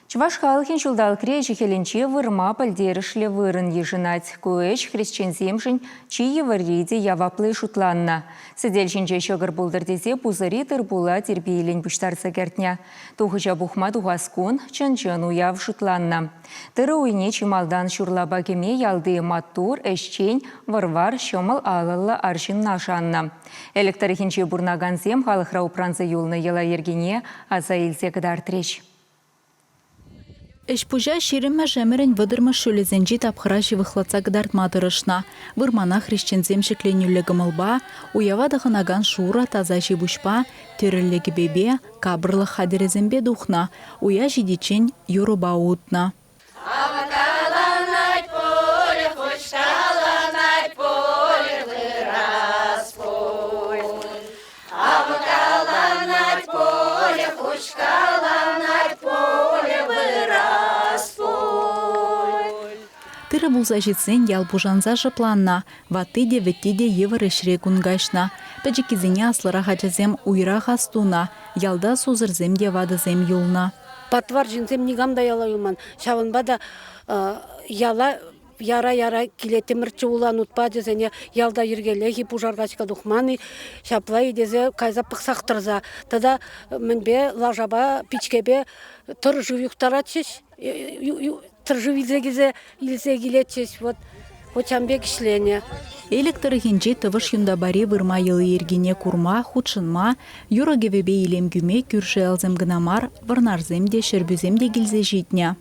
Чуваш халхин шулдалкре жихеленче вырма пальдерішлі вырын ежінать. Көш христиан земшін чие варриде яваплы шутланна. Сіделшінче шогыр бұлдырдезе пузыри тырбула тербейлен бұштарса кертня. Тухыча бұхма туғаскун чын-чын уяв шутланна. Тыры уйне чималдан шурлаба кеме ялды маттур, эшчен, варвар, шомал алылы аршын нашанна. Электрихинче бурнаган зем халықра упранза юлны ела ергене аза илзе кыдар треш. Эшпужа шерімі жәмірін вадырма шөлезенжі тапқыра живықлаца гдартмадырышна. Вырмана хрещензем шекленюлі гымылба, уявадығынаган шура таза жибушпа, терілігі бебе, кабырлы хадерезембе духна, уя жидичен юруба утна. Тыры булза житсен ял бужанза жыпланна, ватыде веттиде еварышре кунгашна. Таджикизине аслыра хачазем уйра хастуна, ялда сузырзем де вадызем юлна. Патвар жинсем нигамда яла юлман. Шавынбада яла яра килетемірчі улан ұтпа дезене ялда ергелеги пужаргачка духманы шаплай дезе кайза пықсақтырза. Тада мінбе лажаба пичкебе тұр жуюқтаратшыш. Тыржывизегизе илсе гилетчес вот очамбек ишлене. Электрихинче тывыш юндабари вырма йылы ергене курма, худшынма, юрагевебе илемгюме кюрше алзем гынамар, варнарземде, шербюземде гилзе житня.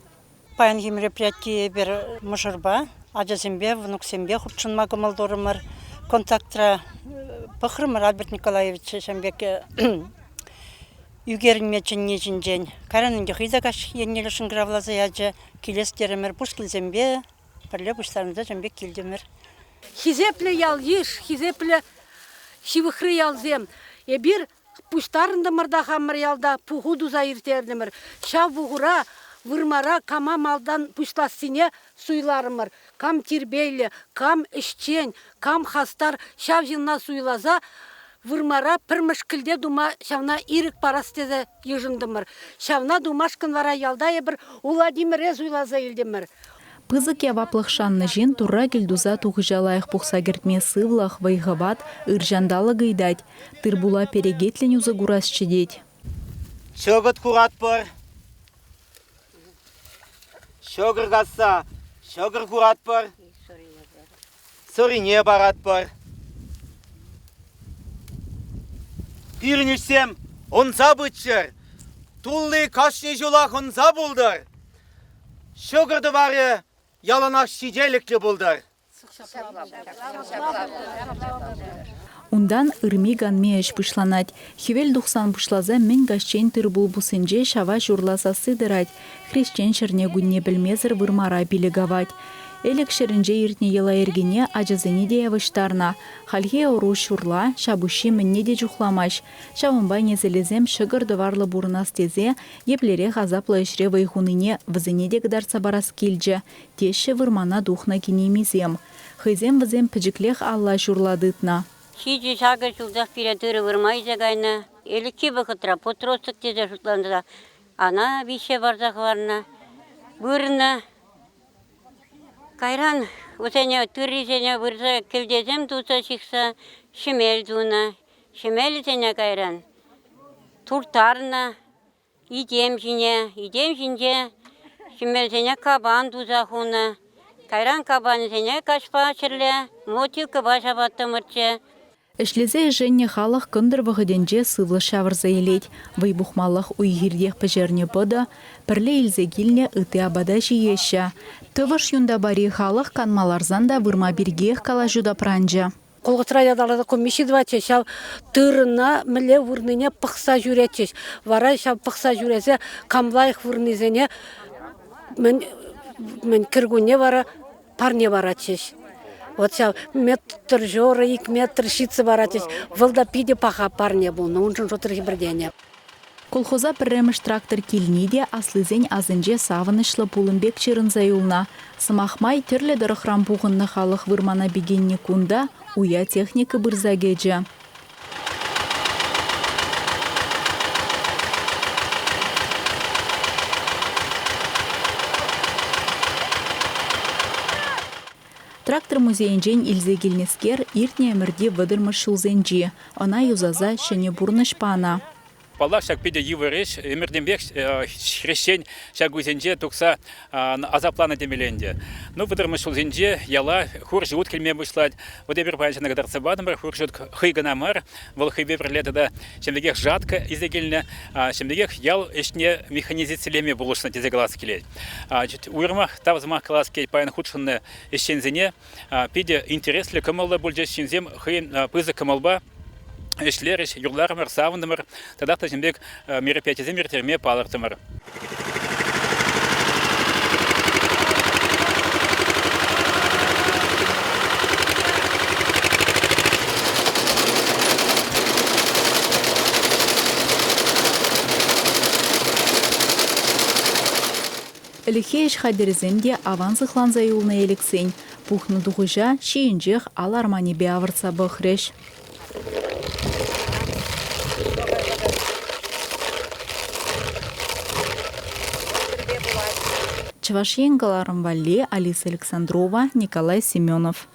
Паян мероприятие бер мышырба, ажасембе, внуксембе худшынма гымалдорымыр, контактра пахрымыр Альберт Николаевич шамбеке Югерин мечен нежинжен. Каранынге хизагаш еннелешін гравлазы яджы келестерімір пушкілзембе, бірле пуштарында жамбек келдемір. Хизепле ял еш, хизепле шивықры ялзем. Ебір пуштарында мырда хамыр ялда пухуду заиртердімір. Шав бұғыра, вырмара кама малдан пуштасыне суйларымыр. Кам тербейлі, кам ішчен, кам хастар шав жинна суйлаза, вырмара пірмішкілде дума шавна ирік парастезе ежіндімір. Шавна думашкын вара ялдайы бір Владимир Эзуйлаза елдемір. Пызык яваплық шанны жен тура келдуза туғыжалайық пұқса кертме сывлақ вайғават ыржандалы гайдать. Тырбула перегетлен ұзы гурас чедет. Шогыт курат бар. Шогыр гасса, шогыр курат бар. Сорине барат бар. Пирнішсем, онса бұтшыр. Тулли кашни жолақ онса бұлдар. Шогырды бары яланақ шиделіклі бұлдар. Ундан ырми ганме эш пышланать. Хивел духсан пышлаза мен гашчен тырбул бусынже шава журласа сыдырать. Хрещен шырне гунне білмезір вырмара билігавать. Элек шерінже иртне ела ергене ажызыне де явыштарна. Хальге ору шурла, шабуши мінне де жухламаш. Шавынбай незелезем шығырды варлы бурнас тезе, еплере ғазаплы ішре вайхуныне візіне де гдарца барас келджі. Теші вырмана духна кенемезем. Хызем візем піжіклех алла журладытна. Хиджи шагыр жылдақ пиретірі вырмай жагайна. Элікке бұқытра потростық тезе жұтландыра. Ана више барзақ варна. Бұрына Кайран, усене түрризене вырза келдезем туса шықса, шемел дуна. Шемел зене кайран. Туртарна, идем жинже, шемел зене кабан туза хуна. Кайран кабан зене кашпа шырле, мотив каба шабатты мырче. Эшлезе женне халық күндір вғыденже сывлы шавырза елет. Вайбухмалық уйгирдех пәжерне бұды, пірле илзе келне үті абада жиеші. Тывыш юнда бари халық канмаларзанда вырма бергех кала жуда пранжа. Қолғытыра ядалада комишидваче, шав тырына міле вырныне пықса жүретчеш. Вара шав пықса жүресе камлайық вырнызене мен кіргуне вара парне барачеш. Вот сейчас метр жора, 2 метр шицы баратись. Вылда пиде паха парня был, но он же что-то ребрдение. Колхоза пірреміш трактор келнеде аслызен азынже савынышлы пулынбек чырын заюлна. Сымахмай тірлі дырықрам пуғынны халық вырмана бегенне кунда уя техника бірза геджі. Трактор музейінжен илзе келнескер иртне әмірде вадырмыш шулзенжи. Она юзаза шыне бурныш пана. Паллах шак пиде ювырыш, эмирденбек хрещень шак гузенже тукса азаплана демеленде. Ну, выдырмыш шулзенже яла хур живут кельме вышлать. Вот я перпанча на гадарца бадамар, хур живут хыганамар, вол хыбе лето да шемдегех жатка изегельне, шемдегех ял эшне механизицелеме булушна тезегласкелей. Уйрмах тавзмах класкей паян худшунне эшчензене, пиде интересле камалда бульже щензем хын пыза камалба. Эшлериш, юрлармар, савындымар, тогда тажимбек мероприятие мертерме палартымар. Элихейш хадерзенде авансыхланза юлна элексень. Пухны дуғыжа шиінжех алармани беавырца бұхреш. Чавашенгаларым Валли, Алиса Александрова, Николай Семенов.